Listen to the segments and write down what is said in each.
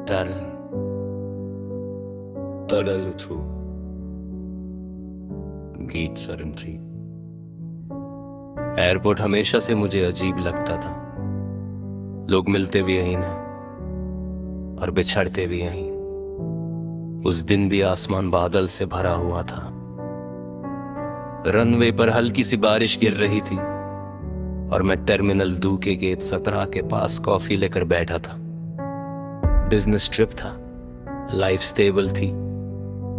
तरल तरल थू गीत सरन थी। एयरपोर्ट हमेशा से मुझे अजीब लगता था। लोग मिलते भी यहीं ना और बिछड़ते भी यहीं। उस दिन भी आसमान बादल से भरा हुआ था। रनवे पर हल्की सी बारिश गिर रही थी और मैं टर्मिनल 2 के गेट 17 के पास कॉफी लेकर बैठा था। बिजनेस ट्रिप था, लाइफ स्टेबल थी,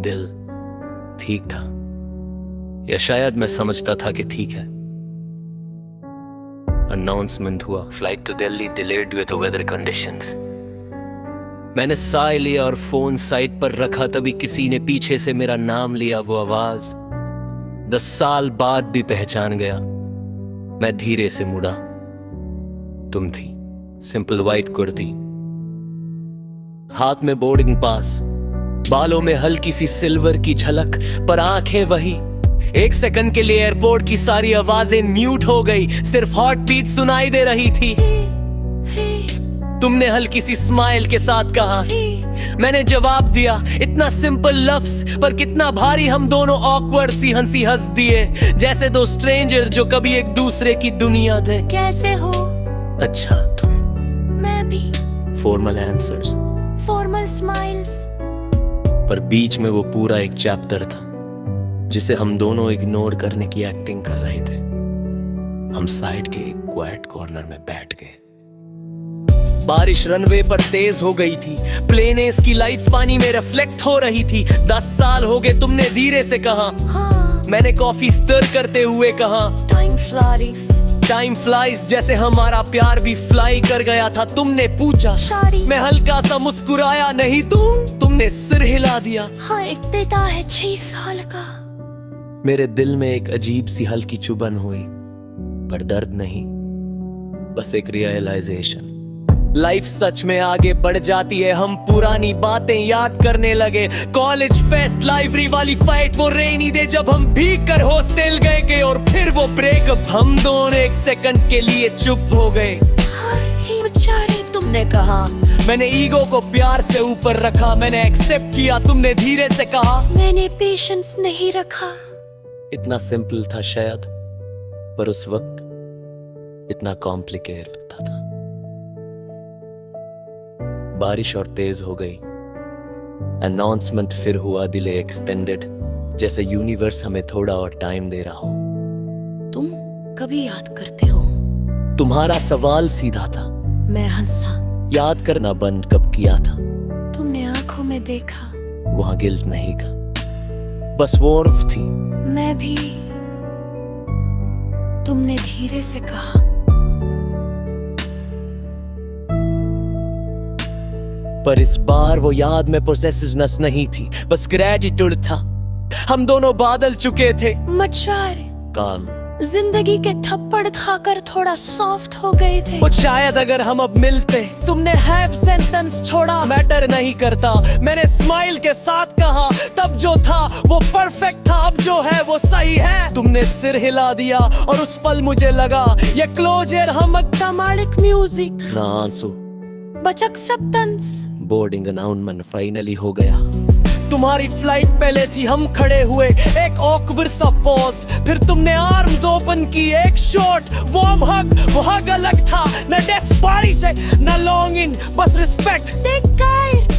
दिल ठीक था, या शायद मैं समझता था कि ठीक है। अनाउंसमेंट हुआ, flight to Delhi delayed due to weather conditions. मैंने साह लिया और फोन साइड पर रखा, तभी किसी ने पीछे से मेरा नाम लिया। वो आवाज 10 साल बाद भी पहचान गया। मैं धीरे से मुड़ा। तुम थी, सिंपल व्हाइट कुर्ती, हाथ में बोर्डिंग पास, बालों में हल्की सी सिल्वर की झलक, पर आंखें वही। एक सेकंड के लिए एयरपोर्ट की सारी आवाजें म्यूट हो गई, सिर्फ हार्ट बीट सुनाई दे रही थी। तुमने हल्की सी स्माइल के साथ कहा, मैंने जवाब दिया। इतना सिंपल लफ्ज, पर कितना भारी। हम दोनों ऑकवर्ड सी हंसी हंस दिए, जैसे दो स्ट्रेंजर जो कभी एक दूसरे की दुनिया थे। कैसे हो? अच्छा, तुम? मैं भी। Formal answers, formal smiles. पर बीच में वो पूरा एक चैप्टर था जिसे हम दोनों इग्नोर करने की एक्टिंग कर रहे थे। हम साइड के एक क्वाइट कॉर्नर में बैठ गए। बारिश रनवे पर तेज हो गई थी। प्लेनेस की लाइट्स पानी में रिफ्लेक्ट हो रही थी। 10 साल हो गए, तुमने धीरे से कहा। हाँ। मैंने कॉफी स्टर करते हुए कहा, टाइम फ्लाइज। टाइम फ्लाइज, जैसे हमारा प्यार भी फ्लाई कर गया था। तुमने पूछा, शादी। मैं हल्का सा मुस्कुराया, नहीं तुमने सिर हिला दिया। हाँ, एक बेटा है 6 साल का। मेरे दिल में एक अजीब सी हल्की चुभन हुई, पर दर्द नहीं, बस एक रियलाइजेशन। लाइफ सच में आगे बढ़ जाती है। हम पुरानी बातें याद करने लगे। कॉलेज फेस्ट, लाइब्रेरी वाली फाइट, वो रेनी डे जब हम भीग कर हॉस्टल गए और फिर वो ब्रेकअप। हम दोनों एक सेकंड के लिए चुप हो गए। बेचारे, तुमने कहा। मैंने ईगो को प्यार से ऊपर रखा। मैंने एक्सेप्ट किया। तुमने धीरे से कहा, मैंने पेशेंस नहीं रखा। इतना सिंपल था शायद, पर उस वक्त इतना कॉम्प्लिकेटेड लगता था। बारिश और तेज हो गई। अनाउंसमेंट फिर हुआ, डिले एक्सटेंडेड, जैसे यूनिवर्स हमें थोड़ा और टाइम दे रहा हो। तुम कभी याद करते हो? तुम्हारा सवाल सीधा था। मैं हंसा। याद करना बंद कब किया था? तुमने आंखों में देखा। वहां गिल्ट नहीं का, बस वॉर्फ थी। मैं भी। तुमने धीरे से कहा, पर इस बार वो याद में पोसेसिवनेस नहीं थी, बस ग्रेटिट्यूड था। हम दोनों बादल चुके थे। मचारे काम, जिंदगी के थप्पड़ खाकर थोड़ा सॉफ्ट हो गए थे। वो शायद अगर हम अब मिलते। तुमने हैव सेंटेंस छोड़ा, मैटर नहीं करता। मैंने स्माइल के साथ कहा, तब जो था वो परफेक्ट था, अब जो है वो सही है। तुमने सिर हिला दिया और उस पल मुझे लगा ये क्लोजर हम तमालिक म्यूजिक, ना आंसू, बच एक्सेप्टेंस। बोर्डिंग अनाउंसमेंट फाइनली हो गया। तुम्हारी फ्लाइट पहले थी, हम खड़े हुए, एक ऑकवर्ड सा पॉज, फिर तुमने आर्म्स ओपन की, एक शॉट वार्म हग। वो हग अलग था, न डेस्परेशन न लॉन्गिंग, बस रिस्पेक्ट।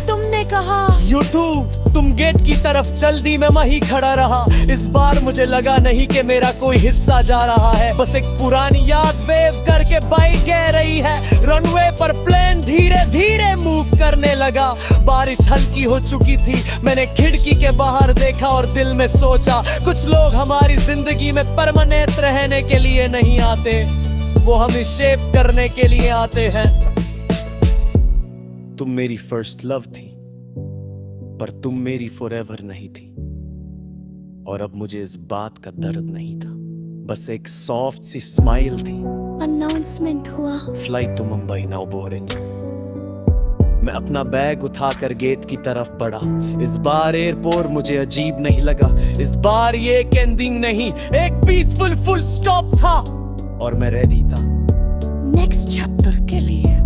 तुमने कहा, यू टू। तुम गेट की तरफ चल दी, मैं वहीं खड़ा रहा। इस बार मुझे लगा नहीं कि मेरा कोई हिस्सा जा रहा है, बस एक पुरानी याद वेव करके बाइक कह रही है। रनवे पर प्लेन धीरे धीरे मूव करने लगा। बारिश हल्की हो चुकी थी। मैंने खिड़की के बाहर देखा और दिल में सोचा, कुछ लोग हमारी जिंदगी में परमानेंट रहने के लिए नहीं आते, वो हमें शेप करने के लिए आते हैं। तुम मेरी फर्स्ट लव थी, पर तुम मेरी फॉरएवर नहीं थी। और अब मुझे इस बात का दर्द नहीं था, बस एक सॉफ्ट सी स्माइल थी। अनाउंसमेंट हुआ, flight to Mumbai now boarding. मैं अपना बैग उठाकर गेट की तरफ बढ़ा। इस बार एयरपोर्ट मुझे अजीब नहीं लगा। इस बार ये एक एंडिंग नहीं, एक पीसफुल फुल स्टॉप था। और मैं रेडी था नेक्स्ट चैप्टर के लिए।